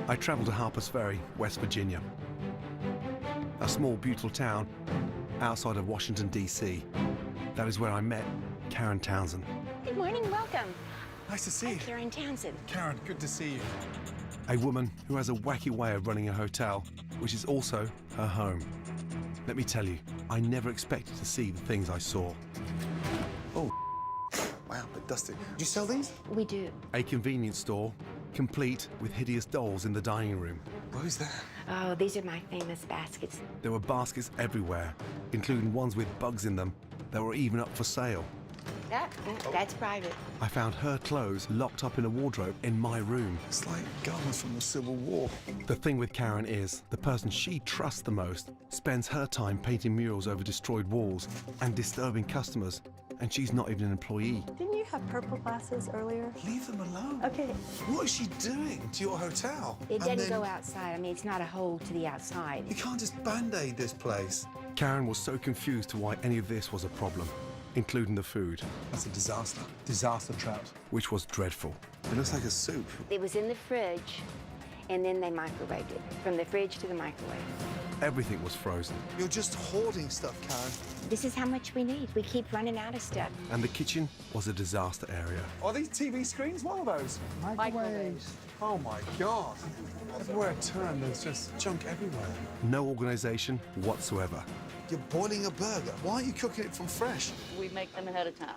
I travelled to Harper's Ferry, West Virginia, a small, beautiful town outside of Washington, D.C. That is where I met Karen Townsend. Good morning, welcome. Nice to see you. Karen Townsend. Karen, good to see you. A woman who has a wacky way of running a hotel, which is also her home. Let me tell you, I never expected to see the things I saw. Oh, wow, but dusty. Do you sell these? We do. A convenience store, complete with hideous dolls in the dining room. What is that? Oh, these are my famous baskets. There were baskets everywhere, including ones with bugs in them that were even up for sale. That's private. I found her clothes locked up in a wardrobe in my room. It's like garments from the Civil War. The thing with Karen is, the person she trusts the most spends her time painting murals over destroyed walls and disturbing customers, and she's not even an employee. Didn't you have purple glasses earlier? Leave them alone. Okay. What is she doing to your hotel? It doesn't go outside. I mean, it's not a hole to the outside. You can't just band-aid this place. Karen was so confused to why any of this was a problem, including the food, That's a disaster. Disaster trout. which was dreadful. It looks like a soup. It was in the fridge, and then they microwaved it. From the fridge to the microwave. Everything was frozen, You're just hoarding stuff, Karen. This is how much we need. We keep running out of stuff. and the kitchen was a disaster area. Are these TV screens? What are those? Microwaves. Oh my God. Everywhere I turn, there's just junk everywhere. No organisation whatsoever. You're boiling a burger. Why aren't you cooking it from fresh? We make them ahead of time.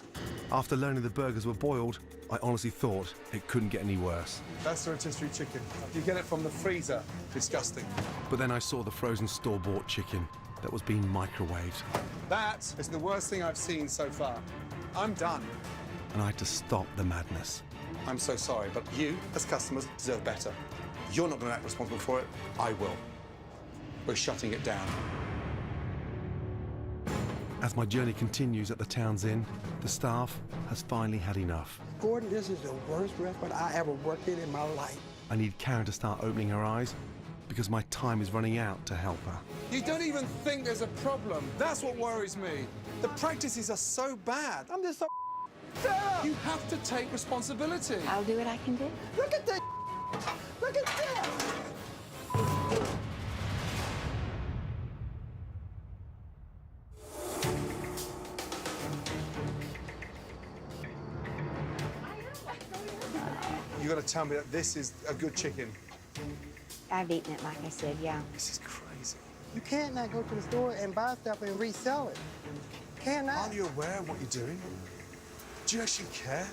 After learning the burgers were boiled, I honestly thought it couldn't get any worse. That's the rotisserie chicken. You get it from the freezer. Disgusting. But then I saw the frozen store-bought chicken that was being microwaved, That is the worst thing I've seen so far. I'm done. and I had to stop the madness. I'm so sorry, but you, as customers, deserve better. You're not going to act responsible for it. I will. We're shutting it down. As my journey continues at the town's inn, the staff has finally had enough. Gordon, this is the worst restaurant I ever worked in my life. I need Karen to start opening her eyes because my time is running out to help her. You don't even think there's a problem. That's what worries me. The practices are so bad. I'm just so You have to take responsibility. I'll do what I can do. Look at that. Look at that. You got to tell me that this is a good chicken. I've eaten it, like I said, yeah. This is crazy. You can't not go to the store and buy stuff and resell it. Cannot. Aren't you aware of what you're doing? Do you actually care?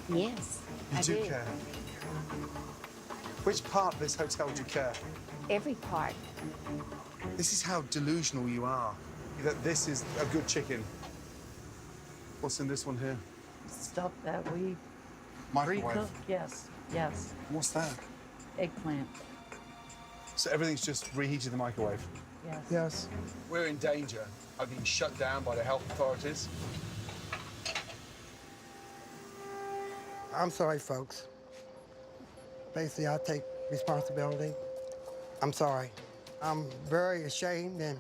Yes, I You do care. Which part of this hotel do you care? Every part. This is how delusional you are, that this is a good chicken. What's in this one here? Stuff that we Microwave. pre-cook. Yes, yes. What's that? Eggplant. So everything's just reheated in the microwave. Yes. Yes. We're in danger of being shut down by the health authorities. I'm sorry, folks. Basically, I take responsibility. I'm sorry. I'm very ashamed and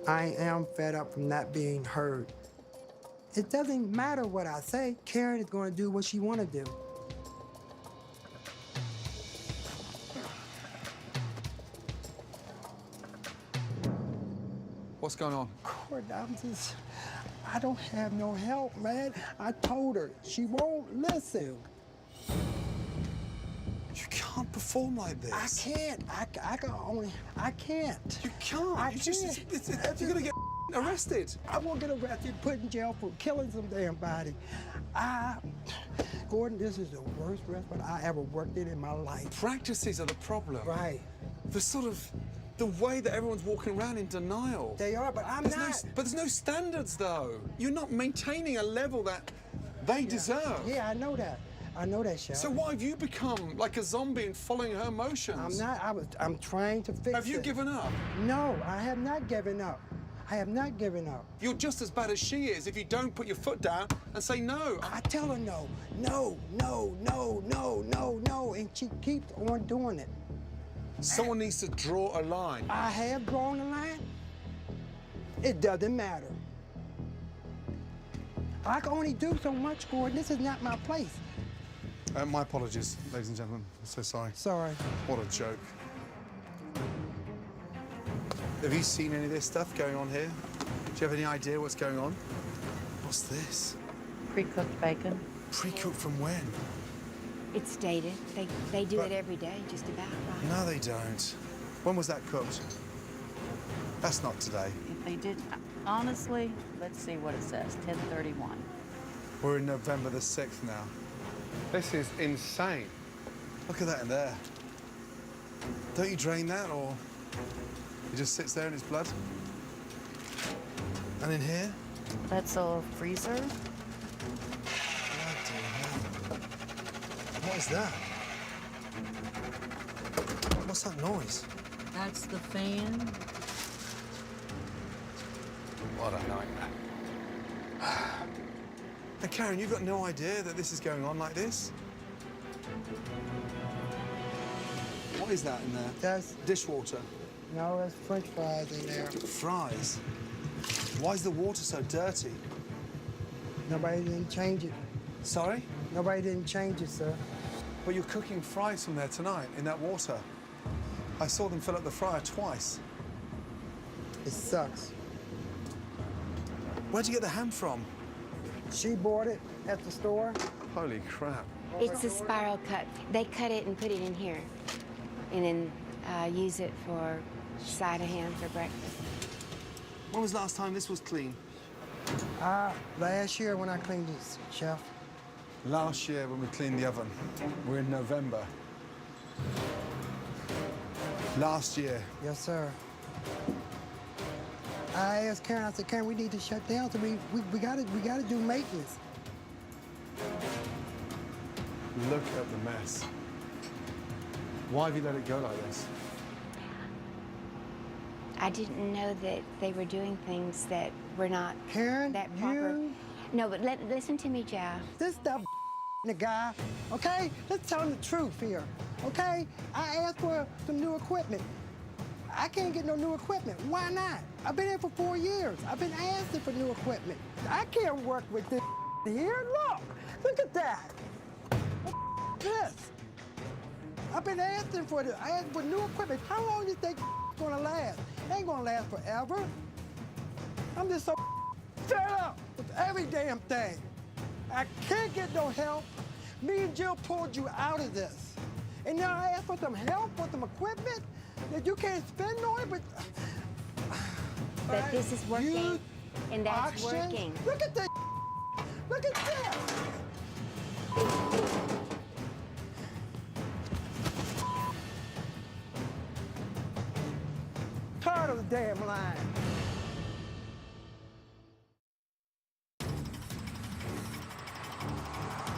I am fed up from not being heard. It doesn't matter what I say. Karen is going to do what she want to do. What's going on? Gordon, I don't have no help, man. I told her. She won't listen. You can't perform like this. I can't. I can't. You can't. I You just, can't. you're gonna get arrested. I won't get arrested, put in jail for killing some damn body. Gordon, this is the worst restaurant I ever worked in my life. Practices are the problem. Right. The way that everyone's walking around in denial. They are, but I'm There's not. but there's no standards, though. You're not maintaining a level that they deserve. Yeah, I know that. I know that, Shell. So why have you become like a zombie and following her motions? I'm not. I'm trying to fix it. Have you given up? No, I have not given up. I have not given up. You're just as bad as she is if you don't put your foot down and say no. I tell her no, no, no, no, no, no, no, and she keeps on doing it. Someone needs to draw a line. I have drawn the line. It doesn't matter. I can only do so much, Gordon. This is not my place. My apologies, ladies and gentlemen. I'm so sorry. Sorry. What a joke. Have you seen any of this stuff going on here? Do you have any idea what's going on? What's this? Pre-cooked bacon. Pre-cooked from when? It's dated. They do But- it every day, just about, right? No, they don't. When was that cooked? That's not today. If they did, honestly, let's see what it says, 10/31. We're in November the 6th now. This is insane. Look at that in there. Don't you drain that, or it just sits there in its blood? And in here? That's a freezer. Bloody hell. What is that? What's that noise? That's the fan. What a nightmare. And Karen, you've got no idea that this is going on like this? What is that in there? That's, Dishwater. no, that's French fries in there. Fries. Why is the water so dirty? Nobody didn't change it. Sorry? Nobody didn't change it, sir. But you're cooking fries from there tonight in that water. I saw them fill up the fryer twice. It sucks. Where'd you get the ham from? She bought it at the store. Holy crap. It's a spiral cut. They cut it and put it in here, and then use it for side of ham for breakfast. When was the last time this was clean? Last year when I cleaned this, Chef. Last year when we cleaned the oven. We're in November. Last year. Yes, sir. I asked Karen, I said, Karen, we need to shut down, so we gotta do maintenance. Look at the mess. Why have you let it go like this? I didn't know that they were doing things that were not Karen, that proper. you, No, but listen to me, Jeff. this stuff, the guy, okay? Let's tell him the truth here, okay? I asked for some new equipment. I can't get no new equipment. Why not? I've been here for 4 years. I've been asking for new equipment. I can't work with this here. Look at that. This. I've been asking for this. I asked for new equipment. How long do you think gonna last? It ain't gonna last forever. I'm just so fed up with every damn thing. I can't get no help. Me and Jill pulled you out of this. And now I ask for some help, for some equipment that you can't spend on it, but... But this is working, You and that's auctions? working. Look at this. Look at this. Tired of the damn line.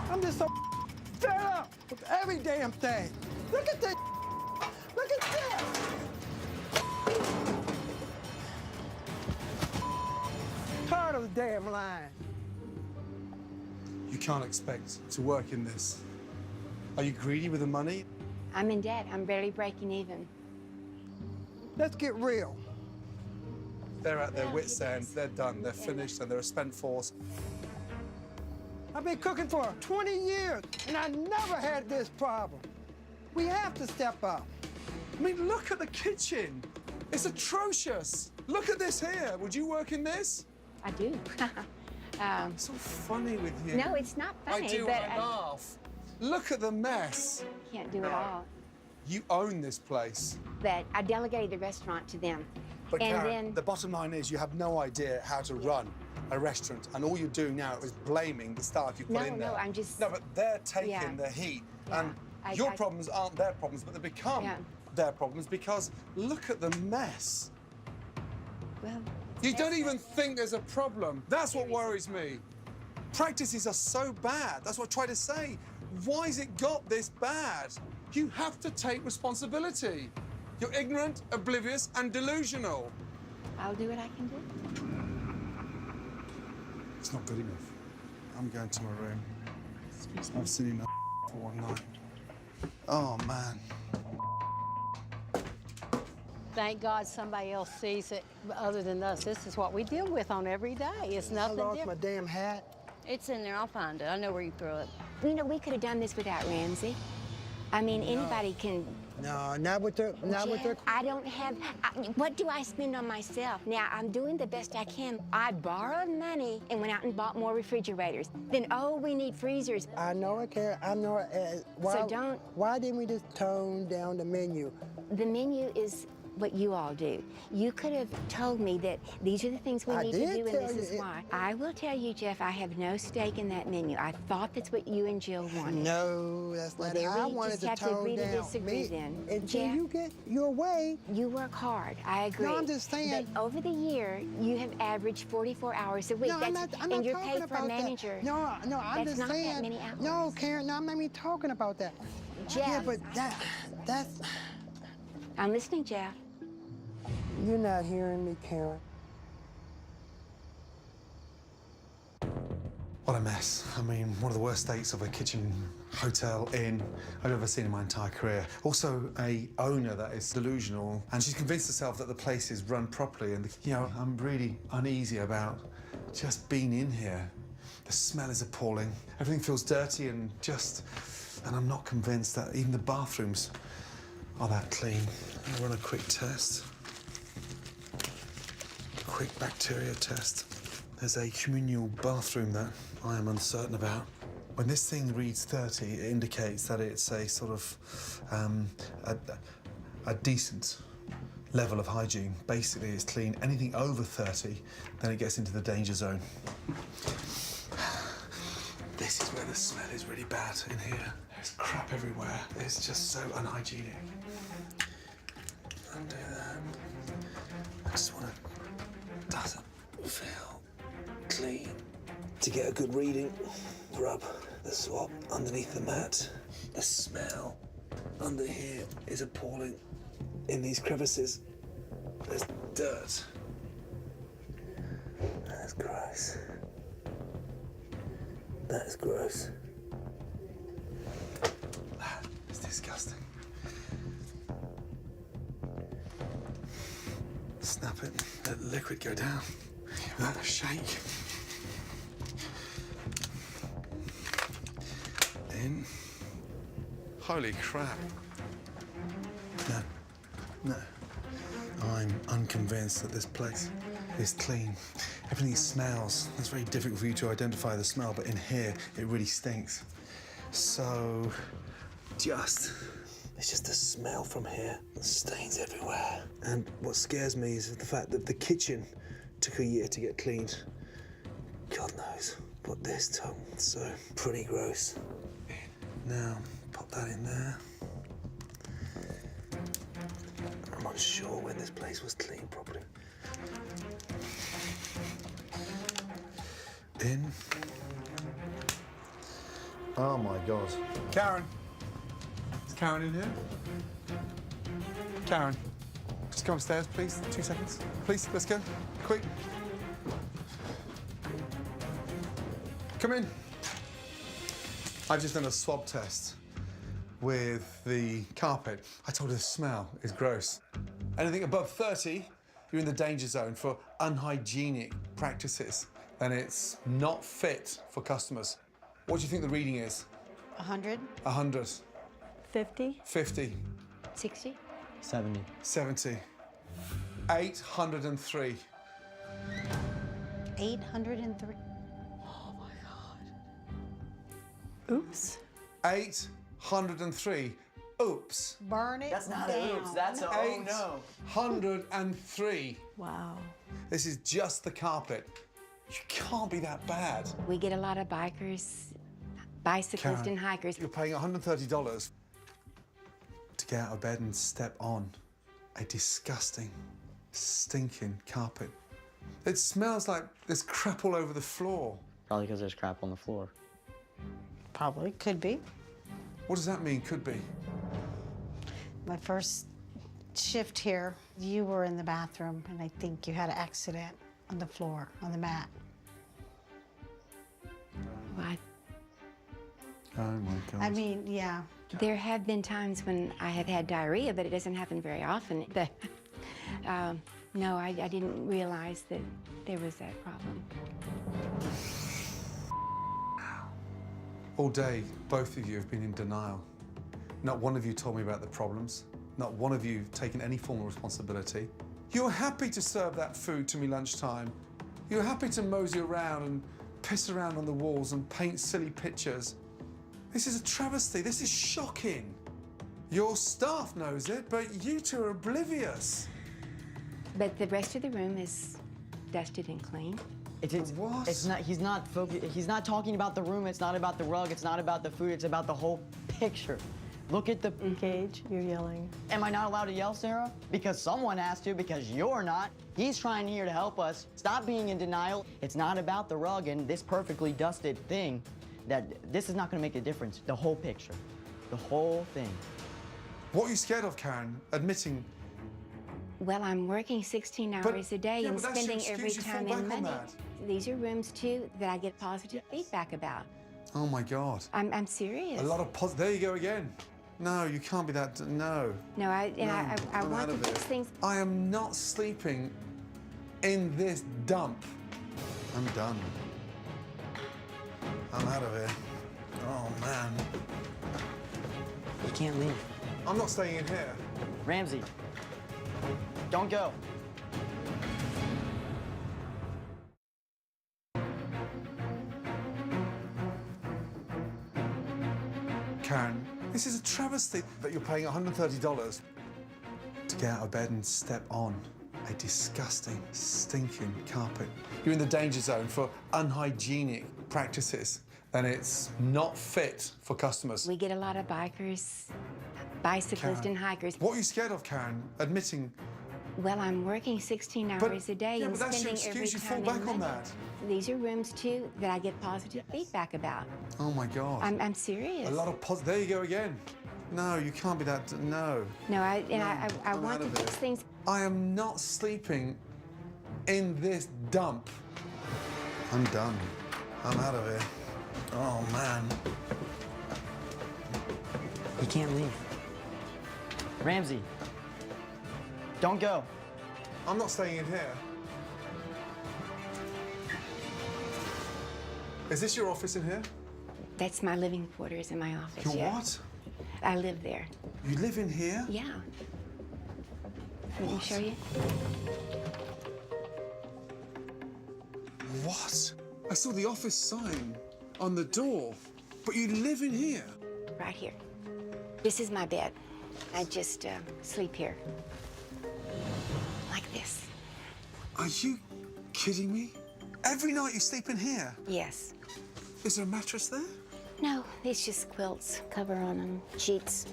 I'm just so fed up with every damn thing. Look at this. Look at this. Tired of the damn line. You can't expect to work in this. Are you greedy with the money? I'm in debt. I'm barely breaking even. Let's get real. They're at their wits' end. They're done. They're finished, and they're a spent force. I've been cooking for 20 years, and I never had this problem. We have to step up. I mean, look at the kitchen. It's atrocious. Look at this here. Would you work in this? I do. It's so funny with you. No, it's not funny. I do. but I laugh. Look at the mess. can't do it all. You own this place. But I delegated the restaurant to them. But and Karen, then the bottom line is you have no idea how to run a restaurant, and all you're doing now is blaming the staff you put No, in there. no, I'm just- No, but they're taking Yeah. the heat, Yeah. and your problems aren't their problems, but they become Yeah. their problems because look at the mess. well, You don't even think there's a problem. That's what worries me. Practices are so bad. That's what I try to say. Why has it got this bad? You have to take responsibility. You're ignorant, oblivious, and delusional. I'll do what I can do. It's not good enough. I'm going to my room. Excuse me. I've seen enough for one night. Oh, man. thank God somebody else sees it other than us. This is what we deal with on every day. It's I nothing lost my different. damn hat. It's in there. I'll find it. I know where you threw it. You know, we could have done this without Ramsay. I mean, anybody can. No, not with the, Jeff, I don't have. What do I spend on myself? Now, I'm doing the best I can. I borrowed money and went out and bought more refrigerators. Then, oh, we need freezers. I know it, Karen. I know it. Why, don't- Why didn't we just tone down the menu? The menu is what you all do. You could have told me that these are the things we I need to did do and tell this you is it- why. I will tell you, Jeff, I have no stake in that menu. I thought that's what you and Jill wanted. No, that's Well, not there it. I we wanted just to have to tone agree to down. disagree then. Until Jeff? you get your way. You work hard, I agree. No, I'm just saying- But over the year, you have averaged 44 hours a week. No, I'm not and you're talking paid for a about manager. that. No, I'm That's just not that saying. many hours. No, Karen, no, I'm not even talking about that. Jeff. Yeah, but that's. I'm listening, Jeff. You're not hearing me, Karen. What a mess. I mean, one of the worst states of a kitchen, hotel, inn I've ever seen in my entire career. Also, a owner that is delusional, and she's convinced herself that the place is run properly. And, you know, I'm really uneasy about just being in here. The smell is appalling. Everything feels dirty and I'm not convinced that even the bathrooms are that clean. I'll run a quick test. Quick bacteria test. There's a communal bathroom that I am uncertain about. When this thing reads 30, it indicates that it's a sort of a decent level of hygiene. Basically, it's clean. Anything over 30, then it gets into the danger zone. This is where the smell is really bad in here. There's crap everywhere. It's just so unhygienic. Undo that. I just want to. Doesn't feel clean. To get a good reading, rub the swab underneath the mat. The smell under here is appalling. In these crevices, there's dirt. That's gross. That is gross. That is disgusting. Snap it, let the liquid go down. Give that a shake. In. Holy crap. No. I'm unconvinced that this place is clean. Everything smells. It's very difficult for you to identify the smell, but in here, it really stinks. So, it's just the smell from here. The stains everywhere. And what scares me is the fact that the kitchen took a year to get cleaned. God knows what this took. So, pretty gross. Now, pop that in there. I'm unsure when this place was cleaned properly. In. Oh my God. Karen. Is Karen in here? Karen, just come upstairs, please. 2 seconds. Please, let's go. Quick. Come in. I've just done a swab test with the carpet. I told her the smell is gross. Anything above 30, you're in the danger zone for unhygienic practices, and it's not fit for customers. What do you think the reading is? 100? 100. 50? 50. 60? 70. 70. 803. 803. Oops. 803. Oops. Burn it That's not down. oops, that's a oh no. 803. Wow. This is just the carpet. You can't be that bad. We get a lot of bikers, bicyclists, Karen, and hikers. You're paying $130 to get out of bed and step on a disgusting, stinking carpet. It smells like there's crap all over the floor. Probably because there's crap on the floor. Probably, could be. What does that mean, could be? My first shift here, you were in the bathroom, and I think you had an accident on the floor, on the mat. What? Oh my God. I mean, yeah. There have been times when I have had diarrhea, but it doesn't happen very often. No, I didn't realize that there was that problem. All day, both of you have been in denial. Not one of you told me about the problems. Not one of you have taken any form of responsibility. You were happy to serve that food to me lunchtime. You were happy to mosey around and piss around on the walls and paint silly pictures. This is a travesty. This is shocking. Your staff knows it, but you two are oblivious. But the rest of the room is dusted and clean. What? It's not. He's not talking about the room. It's not about the rug. It's not about the food. It's about the whole picture. Look at the. Gage, you're yelling. Am I not allowed to yell, Sarah? Because someone has to. Because you're not. He's trying here to help us. Stop being in denial. It's not about the rug and this perfectly dusted thing. That this is not going to make a difference. The whole picture, the whole thing. What are you scared of, Karen? Admitting. Well, I'm working 16 hours a day yeah, and but that's your spending every excuse. You time fall in back on money. that. These are rooms, too, that I get positive feedback about. Oh my God. I'm serious. A lot of there you go again. No, you can't be that. No. No, I I'm want out to of fix it. things. I am not sleeping in this dump. I'm done. I'm out of here. Oh man. You can't leave. I'm not staying in here. Ramsay, don't go. Karen, this is a travesty that you're paying $130 to get out of bed and step on a disgusting, stinking carpet. You're in the danger zone for unhygienic practices, and it's not fit for customers. We get a lot of bikers, bicyclists, Karen, and hikers. What are you scared of, Karen? Admitting. Well, I'm working 16 hours a day yeah, and but that's your spending every excuse. You fall time in back on money. that. These are rooms, too, that I get positive feedback about. Oh my God. I'm serious. A lot of there you go again. No, you can't be that. No. No, I I'm want out to of fix here. things. I am not sleeping in this dump. I'm done. I'm out of here. Oh man. You can't leave. Ramsay, don't go. I'm not staying in here. Is this your office in here? That's my living quarters in my office. Your yeah. what? I live there. You live in here? Yeah. Let me show you. What? I saw the office sign on the door, but you live in here? Right here. This is my bed. I just sleep here. Like this. Are you kidding me? Every night you sleep in here? Yes. Is there a mattress there? No, it's just quilts, cover on them, sheets.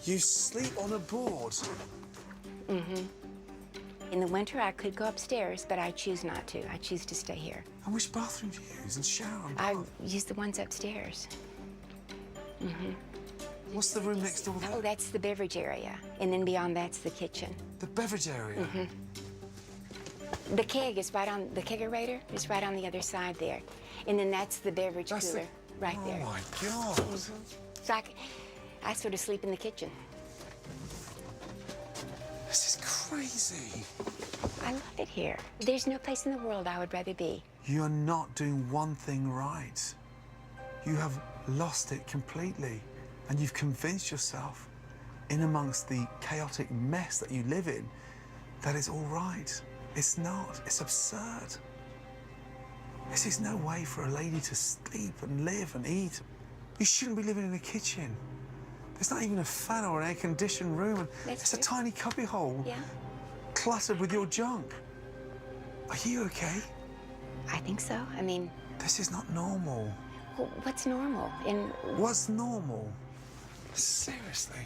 You sleep on a board? Mm-hmm. In the winter, I could go upstairs, but I choose not to. I choose to stay here. And which bathroom do you use and shower and I bath? use the ones upstairs. Mm-hmm. What's the room next door there? Oh, that's the beverage area. And then beyond that's the kitchen. The beverage area? Mm-hmm. The keg is right on, the kegerator is right on the other side there. And then that's the beverage cooler right there. Oh my God. So I sort of sleep in the kitchen. This is crazy. I love it here. There's no place in the world I would rather be. You're not doing one thing right. You have lost it completely. And you've convinced yourself, in amongst the chaotic mess that you live in, that it's all right. It's not. It's absurd. This is no way for a lady to sleep and live and eat. You shouldn't be living in a kitchen. There's not even a fan or an air-conditioned room. And it's a tiny cubbyhole, cluttered with your junk. Are you okay? I think so. I mean... This is not normal. Well, what's normal? What's normal? Seriously.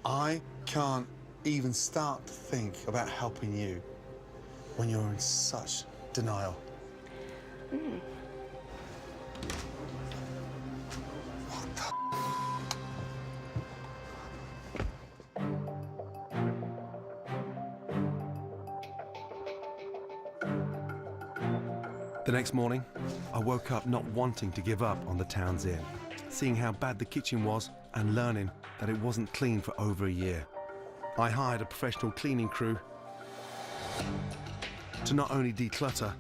I can't even start to think about helping you when you're in such denial. Mm. What the? The next morning, I woke up not wanting to give up on the town's inn, seeing how bad the kitchen was and learning that it wasn't clean for over a year. I hired a professional cleaning crew to not only declutter,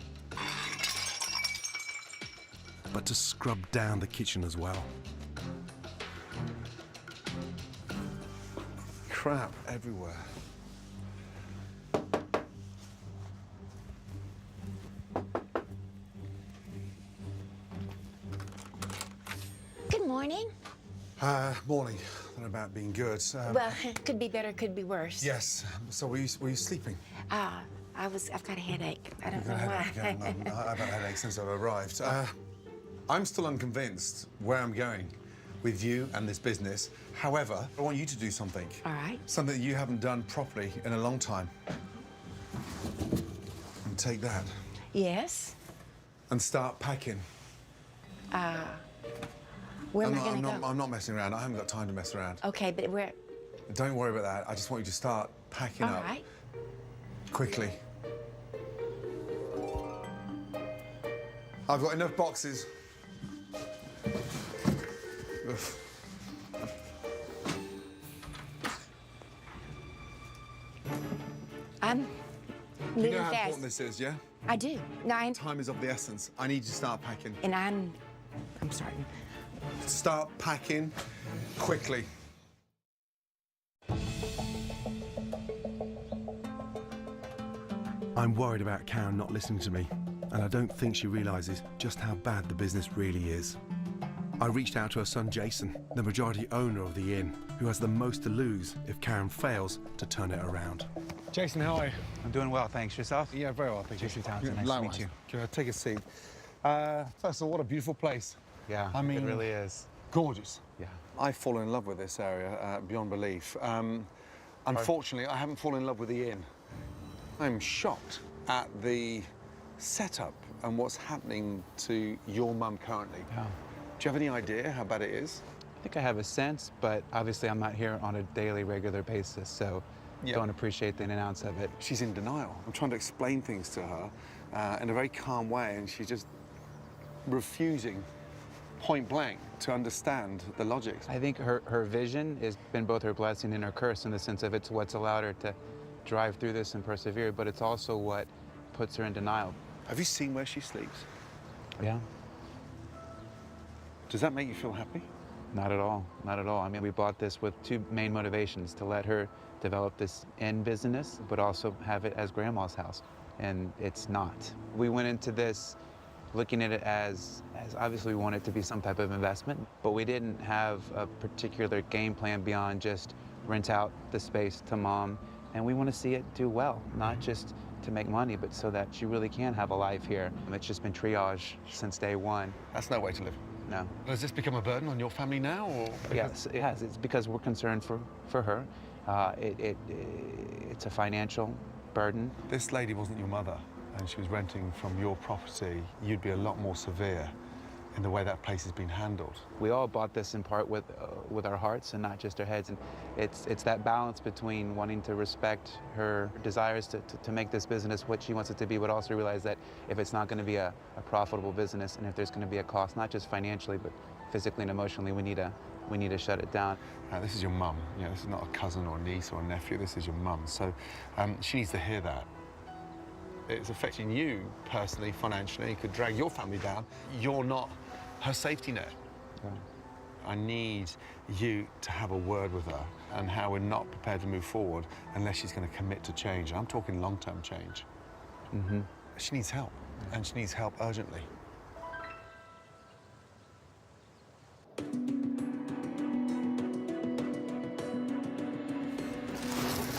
but to scrub down the kitchen as well. Crap everywhere. Good morning. Morning. Not about being good. Well, could be better, could be worse. Yes. So were you sleeping? I've got a headache. I don't You've know got a why. headache. Yeah, I've had a headache since I've arrived. I'm still unconvinced where I'm going with you and this business. However, I want you to do something. All right. Something that you haven't done properly in a long time. And take that. Yes? And start packing. Where am I gonna go? I'm not messing around. I haven't got time to mess around. Okay, but where? Don't worry about that. I just want you to start packing All up. right. Quickly. I've got enough boxes. Ugh. I'm You moving know how fast. important this is, yeah? I do. No, Time is of the essence. I need you to start packing. and I'm starting. Start packing quickly. I'm worried about Karen not listening to me, and I don't think she realizes just how bad the business really is. I reached out to her son Jason, the majority owner of the inn, who has the most to lose if Karen fails to turn it around. Jason, how are you? I'm doing well, thanks. Yourself? Yeah, very well, thank you. Jason Townsend, nice Likewise. to meet you. Can I take a seat? First of all, what a beautiful place. Yeah, I mean, it really is. Gorgeous. Yeah. I've fallen in love with this area beyond belief. Unfortunately, I haven't fallen in love with the inn. I'm shocked at the setup and what's happening to your mum currently. Yeah. Do you have any idea how bad it is? I think I have a sense, but obviously I'm not here on a daily, regular basis, so don't appreciate the ins and outs of it. She's in denial. I'm trying to explain things to her in a very calm way, and she's just refusing point blank to understand the logic. I think her vision has been both her blessing and her curse in the sense of it's what's allowed her to drive through this and persevere, but it's also what puts her in denial. Have you seen where she sleeps? Yeah. Does that make you feel happy? Not at all, not at all. I mean, we bought this with two main motivations, to let her develop this inn business, but also have it as grandma's house, and it's not. We went into this looking at it as obviously we want it to be some type of investment, but we didn't have a particular game plan beyond just rent out the space to mom, and we want to see it do well, not just to make money, but so that she really can have a life here. It's just been triage since day one. That's no way to live. No. Has this become a burden on your family now, or? Yes, it has. It's because we're concerned for her. It's a financial burden. This lady wasn't your mother, and she was renting from your property. You'd be a lot more severe in the way that place has been handled. We all bought this in part with our hearts and not just our heads, and it's that balance between wanting to respect her desires to make this business what she wants it to be, but also realize that if it's not going to be a profitable business, and if there's going to be a cost, not just financially, but physically and emotionally, we need to shut it down. This is your mum. You know, this is not a cousin or a niece or a nephew. This is your mum. So she needs to hear that. It's affecting you personally, financially. It could drag your family down. You're not her safety net. Yeah. I need you to have a word with her and how we're not prepared to move forward unless she's going to commit to change. I'm talking long-term change. Mm-hmm. She needs help, and she needs help urgently.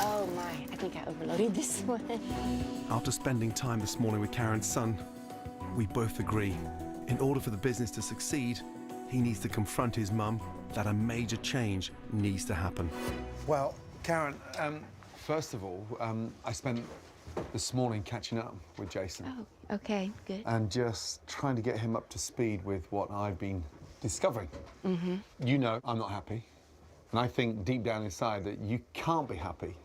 Oh my, I think I overloaded this one. After spending time this morning with Karen's son, we both agree, in order for the business to succeed, he needs to confront his mum that a major change needs to happen. Well, Karen, first of all, I spent this morning catching up with Jason. Oh, okay, good. And just trying to get him up to speed with what I've been discovering. Mm-hmm. You know I'm not happy. And I think deep down inside that you can't be happy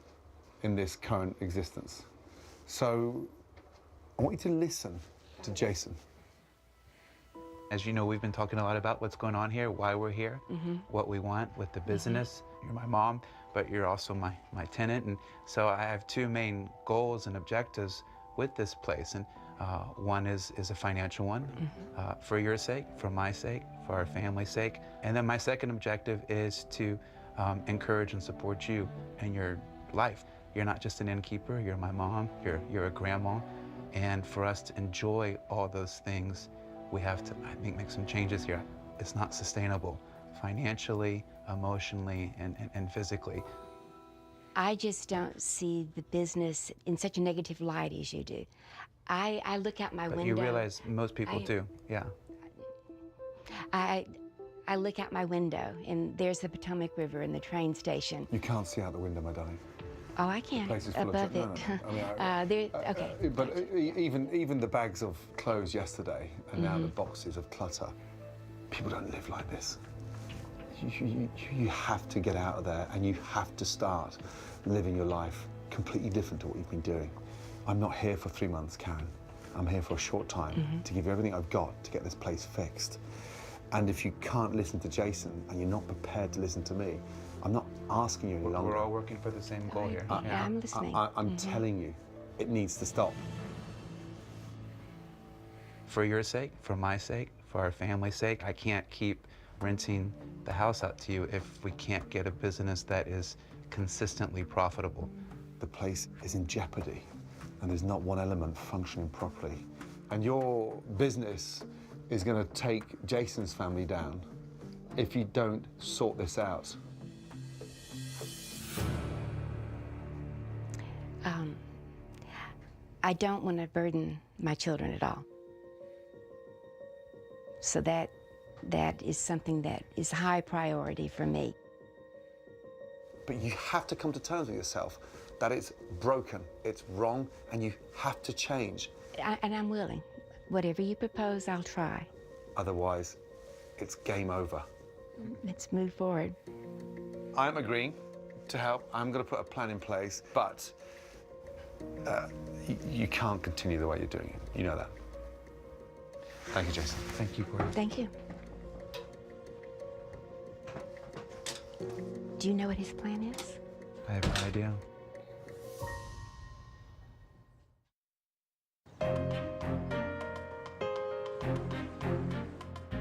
in this current existence. So I want you to listen to Jason. As you know, we've been talking a lot about what's going on here, why we're here, what we want with the business. You're my mom, but you're also my tenant. And so I have two main goals and objectives with this place. And one is a financial one, for your sake, for my sake, for our family's sake. And then my second objective is to encourage and support you in your life. You're not just an innkeeper, you're my mom, you're a grandma. And for us to enjoy all those things, we have to, I think, make some changes here. It's not sustainable financially, emotionally, and physically. I just don't see the business in such a negative light as you do. I look out my But window. you realize most people do, yeah. I look out my window, and there's the Potomac River and the train station. You can't see out the window, my darling. Oh, I can. Place is full Above of it. I mean, Okay. But even the bags of clothes yesterday, and now the boxes of clutter. People don't live like this. You have to get out of there, and you have to start living your life completely different to what you've been doing. I'm not here for 3 months, Karen. I'm here for a short time to give you everything I've got to get this place fixed. And if you can't listen to Jason and you're not prepared to listen to me, I'm not asking you any longer. We're all working for the same goal here. Yeah, I'm listening. I'm telling you, it needs to stop. For your sake, for my sake, for our family's sake, I can't keep renting the house out to you if we can't get a business that is consistently profitable. The place is in jeopardy, and there's not one element functioning properly. And your business is going to take Jason's family down if you don't sort this out. I don't want to burden my children at all. So that is something that is high priority for me. But you have to come to terms with yourself that it's broken, it's wrong, and you have to change. And I'm willing. Whatever you propose, I'll try. Otherwise, it's game over. Let's move forward. I'm agreeing to help. I'm going to put a plan in place, but you can't continue the way you're doing it. You know that. Thank you, Jason. Thank you, Gordon. Thank you. Do you know what his plan is? I have no idea.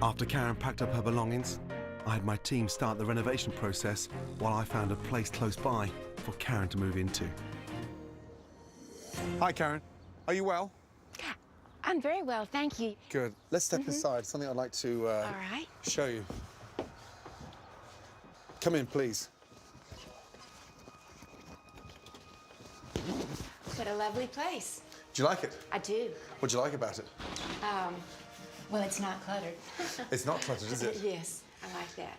After Karen packed up her belongings, I had my team start the renovation process while I found a place close by for Karen to move into. Hi, Karen. Are you well? I'm very well, thank you. Good. Let's step inside. Something I'd like to All right. show you. Come in, please. What a lovely place. Do you like it? I do. What do you like about it? Well, it's not cluttered. It's not cluttered, is it? Yes, I like that.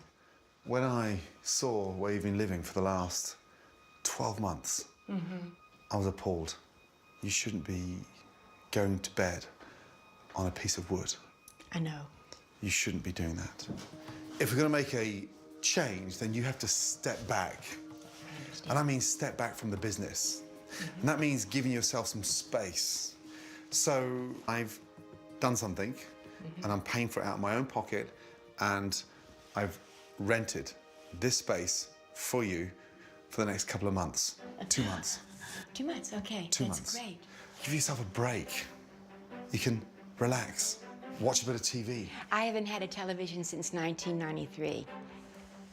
When I saw where you've been living for the last 12 months, I was appalled. You shouldn't be going to bed on a piece of wood. I know. You shouldn't be doing that. If we're going to make a change, then you have to step back. And I mean step back from the business. And that means giving yourself some space. So I've done something, and I'm paying for it out of my own pocket, and I've rented this space for you for the next couple of months. 2 months. 2 months, okay. 2 That's months. great. Give yourself a break. You can relax, watch a bit of TV. I haven't had a television since 1993.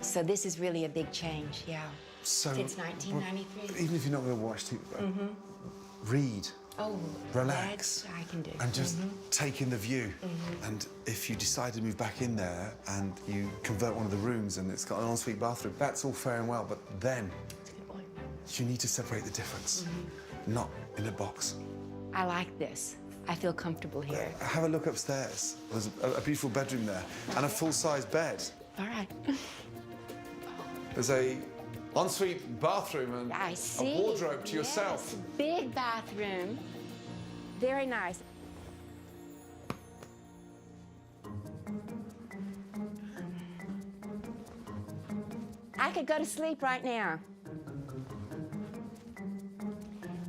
So this is really a big change, yeah. So, Since 1993. Even if you're not going to watch TV, read, Oh, relax, that I can do. and just take in the view. And if you decide to move back in there and you convert one of the rooms and it's got an ensuite bathroom, that's all fair and well, but then That's a good point. you need to separate the difference, not in a box. I like this. I feel comfortable here. Have a look upstairs. There's a beautiful bedroom there and a full-size bed. All right. There's a ensuite bathroom and I see. a wardrobe to yourself. Yes, big bathroom. Very nice. I could go to sleep right now.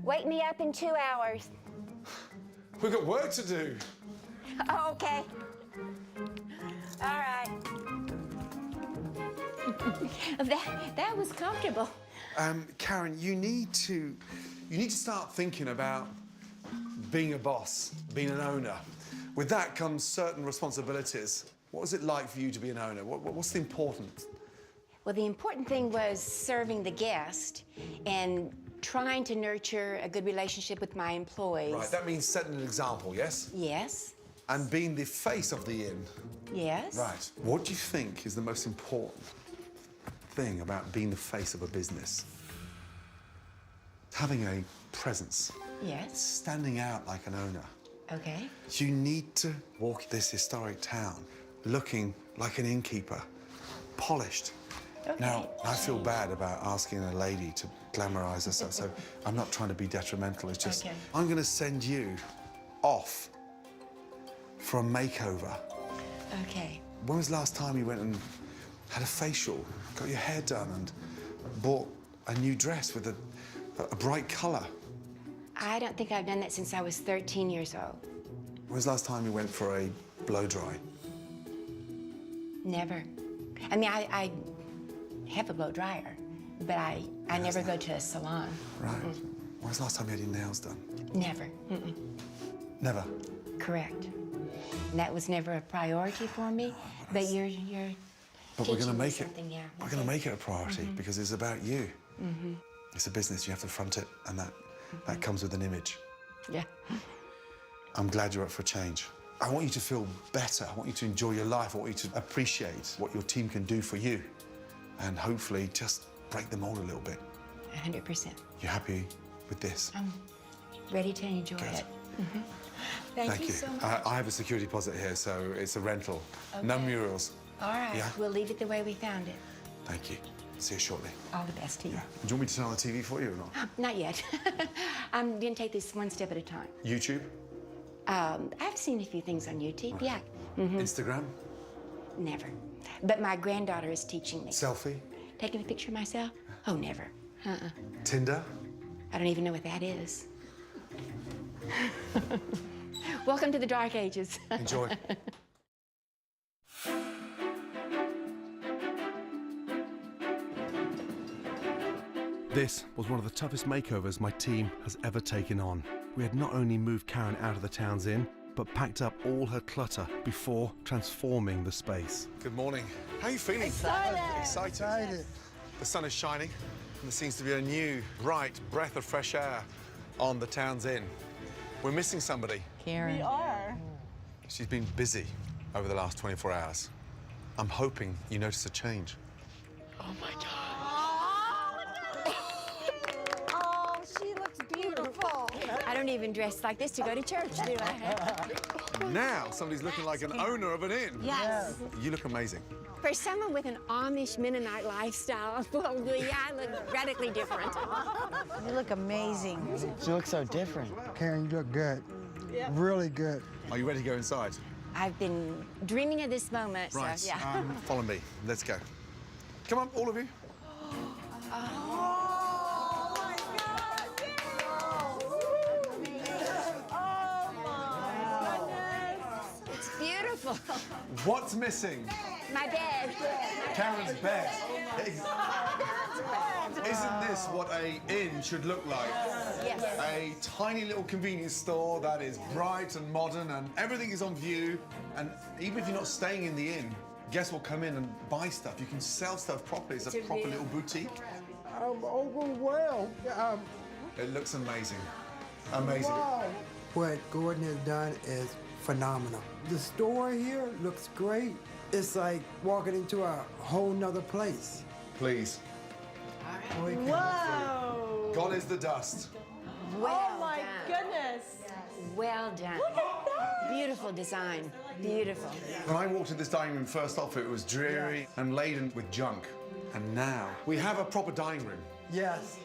Wake me up in 2 hours. We've got work to do. Oh, okay. All right. That was comfortable. Karen, you need to start thinking about being a boss, being an owner. With that comes certain responsibilities. What was it like for you to be an owner? What's the important? Well, the important thing was serving the guest and trying to nurture a good relationship with my employees. Right, that means setting an example, yes? Yes. And being the face of the inn. Yes. Right. What do you think is the most important thing about being the face of a business? Having a presence. Yes. Standing out like an owner. Okay. You need to walk this historic town looking like an innkeeper, polished. Okay. Now, I feel bad about asking a lady to glamorize herself, so I'm not trying to be detrimental. It's just, Okay. I'm going to send you off for a makeover. Okay. When was the last time you went and had a facial, got your hair done, and bought a new dress with a bright colour? I don't think I've done that since I was 13 years old. When was the last time you went for a blow dry? Never. I mean, I have a blow dryer, but I never go to a salon. Right. When was the last time you had your nails done? Never. Mm-mm. Never. Correct. And that was never a priority for me, but you're But we're going to teaching me make it. something, yeah. We're going to make it a priority because it's about you. It's a business. You have to front it, and that comes with an image. Yeah. I'm glad you're up for a change. I want you to feel better. I want you to enjoy your life. I want you to appreciate what your team can do for you, and hopefully just break the mold a little bit. 100%. You happy with this? I'm ready to enjoy it. Thank you so much. I have a security deposit here, so it's a rental. No Okay. murals. All right. Yeah? We'll leave it the way we found it. Thank you. See you shortly. All the best to you. Yeah. Do you want me to turn on the TV for you or not? Not yet. I'm going to take this one step at a time. YouTube? I've seen a few things on YouTube, yeah. Instagram? Never. But my granddaughter is teaching me. Selfie? Taking a picture of myself? Oh, never. Tinder? I don't even know what that is. Welcome to the Dark Ages. Enjoy. This was one of the toughest makeovers my team has ever taken on. We had not only moved Karen out of the town's inn, but packed up all her clutter before transforming the space. Good morning. How are you feeling? Excited. The sun is shining, and there seems to be a new, bright breath of fresh air on the town's inn. We're missing somebody. Karen. We are. She's been busy over the last 24 hours. I'm hoping you notice a change. Oh my God. Oh, she looks beautiful. I don't even dress like this to go to church, do I? Now somebody's looking like an owner of an inn. Yes. You look amazing. For someone with an Amish Mennonite lifestyle, well, yeah, I look radically different. You look amazing. She looks so different. Karen, you look good. Really good. Are you ready to go inside? I've been dreaming of this moment, Right. so yeah. Follow me. Let's go. Come on, all of you. It's beautiful. What's missing? My bed. Karen's bed. Isn't this what an inn should look like? Yes. A tiny little convenience store that is bright and modern and everything is on view. And even if you're not staying in the inn, guests will come in and buy stuff. You can sell stuff properly. It's a proper little boutique. I'm overwhelmed. It looks amazing. Amazing. Wow. What Gordon has done is phenomenal. The store here looks great. It's like walking into a whole nother place. Please. Whoa. Gone is the dust. Well Oh my done. goodness. Well done. Look at that. Beautiful design. Beautiful. When I walked in this dining room first off, it was dreary and laden with junk. And now we have a proper dining room. Yes.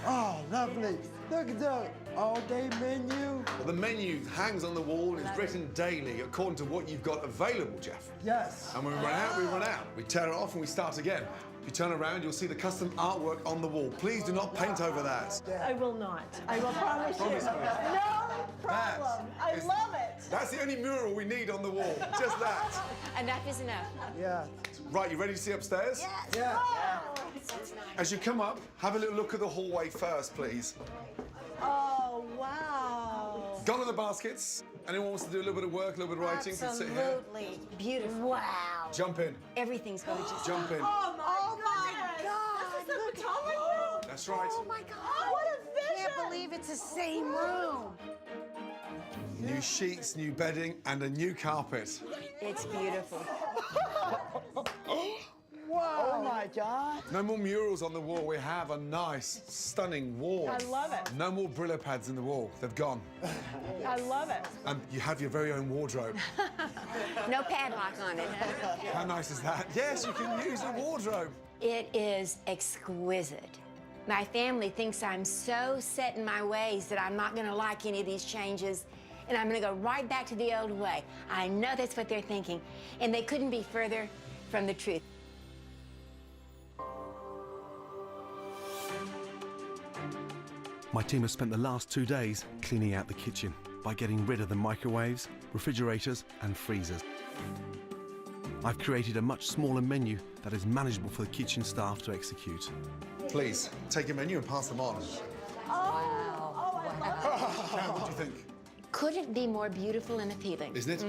Oh, lovely. Look at the all-day menu. Well, the menu hangs on the wall and is written daily according to what you've got available, Jeff. Yes. And when we run out, we run out. We tear it off and we start again. If you turn around, you'll see the custom artwork on the wall. Please do not paint over that. I will not. I will promise you. Promise me. No problem. I is- love it. That's the only mural we need on the wall. Just that. Enough is enough. Yeah. Right, you ready to see upstairs? Yes. Yeah. As you come up, have a little look at the hallway first, please. Oh, wow. Gone are the baskets. Anyone wants to do a little bit of work, a little bit of writing, can sit here. Absolutely beautiful. Wow. Jump in. Everything's gorgeous. Jump in. Oh, my God. This is the photography room? That's right. Oh my God. What a vision. Can't believe it's the same room. New sheets, new bedding, and a new carpet. It's beautiful. Oh my God. No more murals on the wall. We have a nice, stunning wall. I love it. No more Brillo pads in the wall. They've gone. I love it. And you have your very own wardrobe. No padlock on it. How nice is that? Yes, you can use a wardrobe. It is exquisite. My family thinks I'm so set in my ways that I'm not going to like any of these changes, and I'm going to go right back to the old way. I know that's what they're thinking, and they couldn't be further from the truth. My team has spent the last 2 days cleaning out the kitchen by getting rid of the microwaves, refrigerators and freezers. I've created a much smaller menu that is manageable for the kitchen staff to execute. Please, take your menu and pass them on. Karen, what do you think? Couldn't be more beautiful and appealing. Isn't it?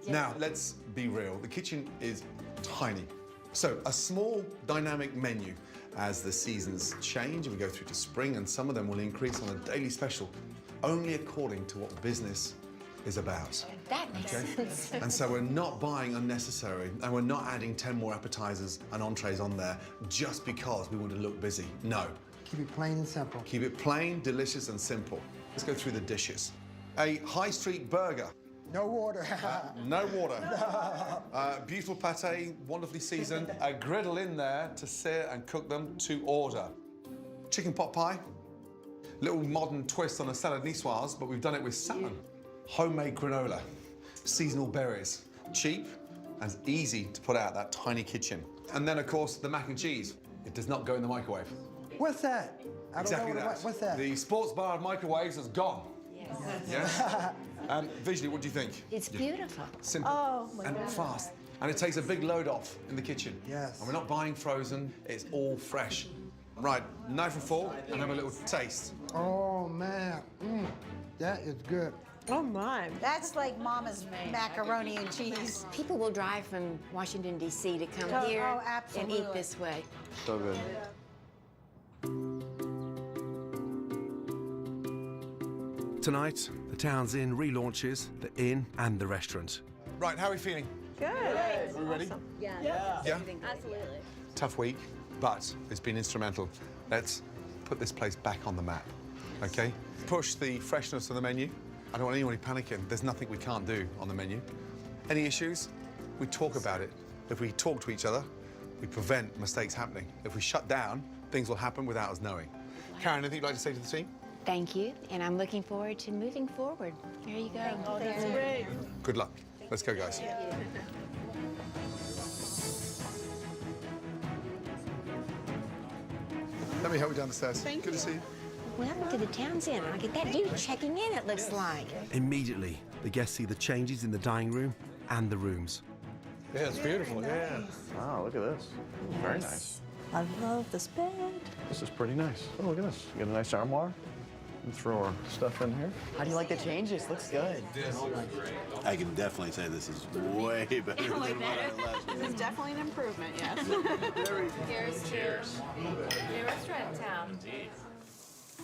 Now, let's be real. The kitchen is tiny. So, a small dynamic menu. As the seasons change, we go through to spring, and some of them will increase on a daily special, only according to what business is about. That makes sense. And so we're not buying unnecessary, and we're not adding 10 more appetizers and entrees on there just because we want to look busy. No. Keep it plain and simple. Keep it plain, delicious, and simple. Let's go through the dishes. A high street burger. No water. No water. Beautiful pate, wonderfully seasoned. A griddle in there to sear and cook them to order. Chicken pot pie. Little modern twist on a salad niçoise, but we've done it with salmon. Homemade granola. Seasonal berries. Cheap and easy to put out that tiny kitchen. And then, of course, the mac and cheese. It does not go in the microwave. What's that? I don't Exactly know that. What's that? The sports bar of microwaves has gone. Yes. Visually, what do you think? It's beautiful. Simple and fast. And it takes a big load off in the kitchen. Yes. And we're not buying frozen, it's all fresh. Right, knife and fork, and have a little taste. Oh, man. That is good. Oh, my. That's like Mama's macaroni and cheese. People will drive from Washington, D.C. to come Oh, here oh, and absolutely. eat this way. So good. Tonight, the Town's Inn relaunches the inn and the restaurant. Right, how are we feeling? Good. Are we ready? Yeah. Yeah? Absolutely. Tough week, but it's been instrumental. Let's put this place back on the map, okay? Push the freshness of the menu. I don't want anyone panicking. There's nothing we can't do on the menu. Any issues? We talk about it. If we talk to each other, we prevent mistakes happening. If we shut down, things will happen without us knowing. Karen, anything you'd like to say to the team? Thank you, and I'm looking forward to moving forward. There you go. Oh, that's great. Good luck. Let's go, guys. Let me help you down the stairs. Good to see you. Welcome to the Town's Inn. Look at that dude checking in, it looks like. Immediately, the guests see the changes in the dining room and the rooms. Yeah, it's beautiful. Yeah. Wow, look at this. Very nice. I love this bed. This is pretty nice. Oh, look at this. You got a nice armoire. And throw our stuff in here. How do you like the changes? Looks good. I can definitely say this is way better than what I last This is definitely an improvement, yes. Cheers. New restaurant in town.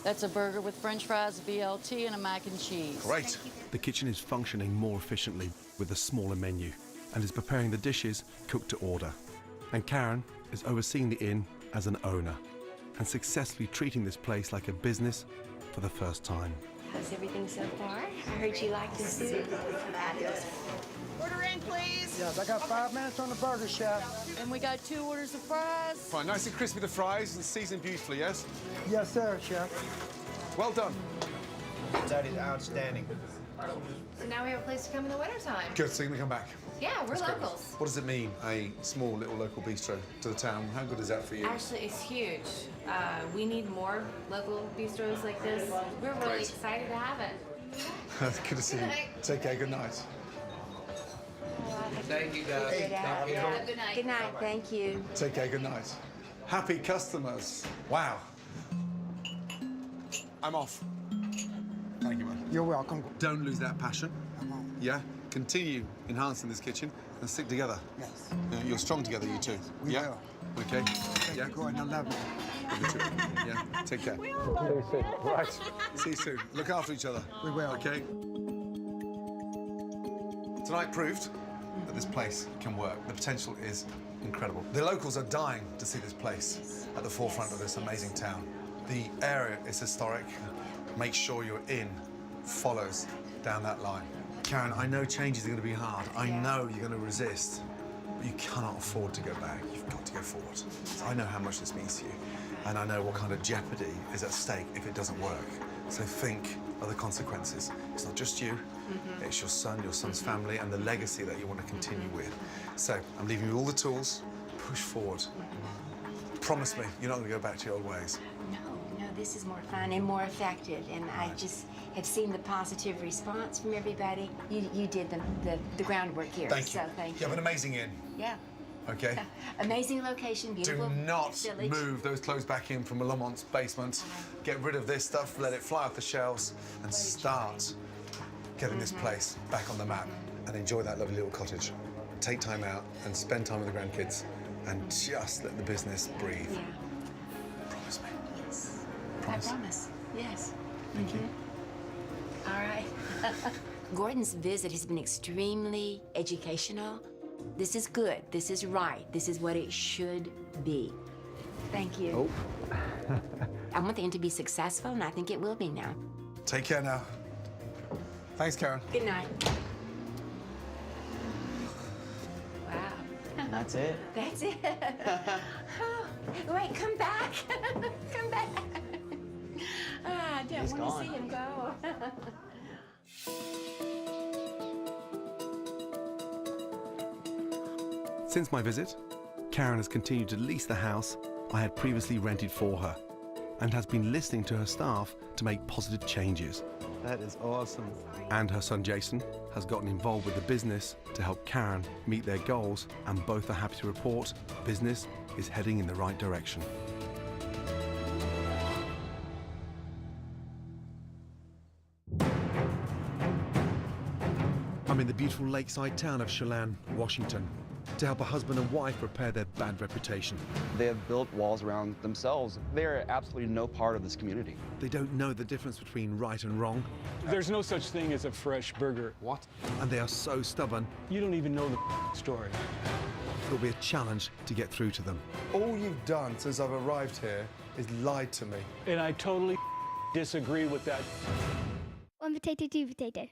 That's a burger with French fries, a BLT, and a mac and cheese. Great. The kitchen is functioning more efficiently with a smaller menu and is preparing the dishes cooked to order. And Karen is overseeing the inn as an owner and successfully treating this place like a business for the first time. How's everything so far? I heard you like the soup. Order in, please. Yes, I got 5 minutes on the burger, chef. And we got 2 orders of fries. Fine, nice and crispy the fries and seasoned beautifully, yes? Yes, sir, chef. Well done. That is outstanding. So now we have a place to come in the wintertime. Good, so you're gonna come back. Yeah, we're That's great. locals. What does it mean, a small little local bistro to the town? How good is that for you? Actually, it's huge. We need more local bistros like this. We're really Great. excited to have it. Good to see you. Take care. Good night. Thank you, guys. Good night. Good night. Good night. Thank you. Take care. Good night. Happy customers. Wow. I'm off. Thank you, man. You're welcome. Don't lose that passion. Yeah? Continue enhancing this kitchen and stick together. Yes. You're strong together, you two. We yeah? will. Okay? Thank you, Gordon. I love you. You too. Yeah? Take care. See you soon. Right. See you soon. Look after each other. We will. Okay? Tonight proved that this place can work. The potential is incredible. The locals are dying to see this place at the forefront of this amazing town. The area is historic. Make sure you're in follows down that line. Karen, I know changes are going to be hard. I know you're going to resist, but you cannot afford to go back. You've got to go forward. I know how much this means to you, and I know what kind of jeopardy is at stake if it doesn't work. So think of the consequences. It's not just you, it's your son, your son's family, and the legacy that you want to continue with. So I'm leaving you all the tools. Push forward. Promise me you're not going to go back to your old ways. No, this is more fun and more effective, and I just have seen the positive response from everybody. You did the groundwork here. Thank you. So thank You you. have an amazing inn. Yeah. Okay? Amazing location, beautiful Do not village. move those clothes back in from Lamont's basement. Get rid of this stuff, let it fly off the shelves, and start getting this place back on the map. And enjoy that lovely little cottage. Take time out and spend time with the grandkids, and just let the business breathe. Yeah. Promise me. Yes. Promise. I promise. Yes. Thank you. All right. Gordon's visit has been extremely educational. This is good. This is right. This is what it should be. Thank you. Oh. I want the inn to be successful, and I think it will be now. Take care now. Thanks, Karen. Good night. Wow. That's it. That's it. Oh, wait, come back. Come back. I don't He's want gone. to see him go. Since my visit, Karen has continued to lease the house I had previously rented for her and has been listening to her staff to make positive changes. That is awesome. And her son Jason has gotten involved with the business to help Karen meet their goals, and both are happy to report business is heading in the right direction. I'm in the beautiful lakeside town of Chelan, Washington, to help a husband and wife repair their bad reputation. They have built walls around themselves. They are absolutely no part of this community. They don't know the difference between right and wrong. There's no such thing as a fresh burger. What? And they are so stubborn. You don't even know the story. It'll be a challenge to get through to them. All you've done since I've arrived here is lied to me. And I totally disagree with that. One potato, two potato.